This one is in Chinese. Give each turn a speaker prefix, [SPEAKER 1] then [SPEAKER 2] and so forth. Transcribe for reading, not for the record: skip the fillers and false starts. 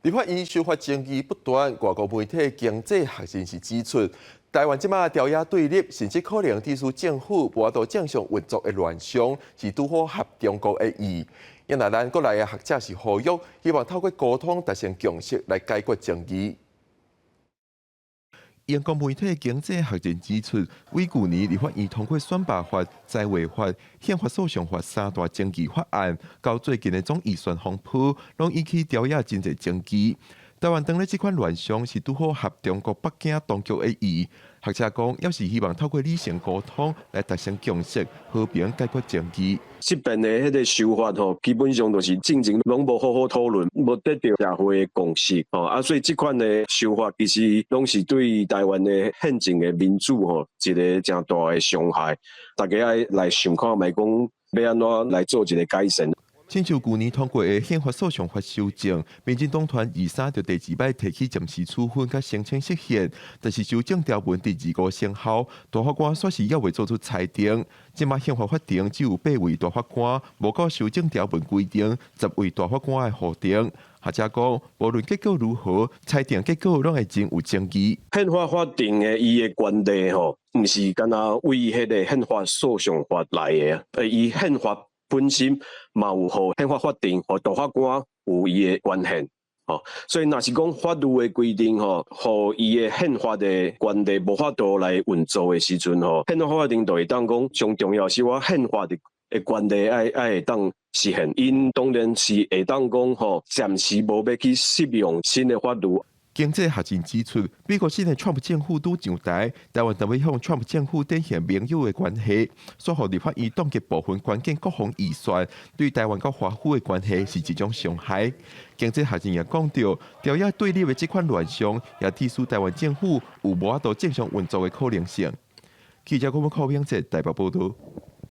[SPEAKER 1] 立法院修法争议不断，外国媒体经济学人士指出，台湾即马朝野对立，甚至可能致使政府无法度正常运作的乱象，是拄好合中国的意。因那咱国内的学者是呼吁，希望透过沟通达成共识来解决争议。英国媒体经济学人指出，为去年立法院通过选罢法、在位法、宪法诉讼法三大争议法案，到最近的总预算风波，拢引起朝野真侪争议。台湾当咧这款乱象是拄好合中国北京当局的意。学者讲，要是希望透过理性沟通来达成共识，和平解决争议。
[SPEAKER 2] 这边的迄个修法吼，基本上都是进前拢无好好讨论，无得到社会的共识吼所以这款的修法其实拢是对台湾的宪政的民主吼一个正大的伤害。大家爱来想看，咪讲要安怎来做一个改善。
[SPEAKER 1] 亲像去年通过的宪法诉讼法修正，民进党团23就第2摆提起暂时处分甲申请释宪，但是修正条文第25生效，大法官说是还未做出裁定。即马宪法法庭只有8位大法官，无到修正条文规定10位大法官的核定。学者讲，无论结果如何，裁定结果拢会真有争议。
[SPEAKER 2] 宪法法庭的伊的权利吼，毋是干那为迄个宪法诉讼法来的，伊宪法本身嘛有互宪法法庭和大法官有伊的权限，所以若是讲法律的规定互伊的宪法的权利无法度来运作的时阵宪法法庭就会当讲上重要是我宪法的权利爱会当实现，因当然是会当讲暂时无要去适用新的法律。
[SPEAKER 1] 经济学人指出，美国新的 Trump 政府拄上台，台湾特别向 Trump 政府展现盟友的关系，说互立法院冻结部分关键国防预算，对台湾甲华府的关系是一种伤害。经济学人也讲到，朝野对立的这款乱象，也提示台湾政府有无法度正常运作的可能性。记者郭文靠平在台北报道。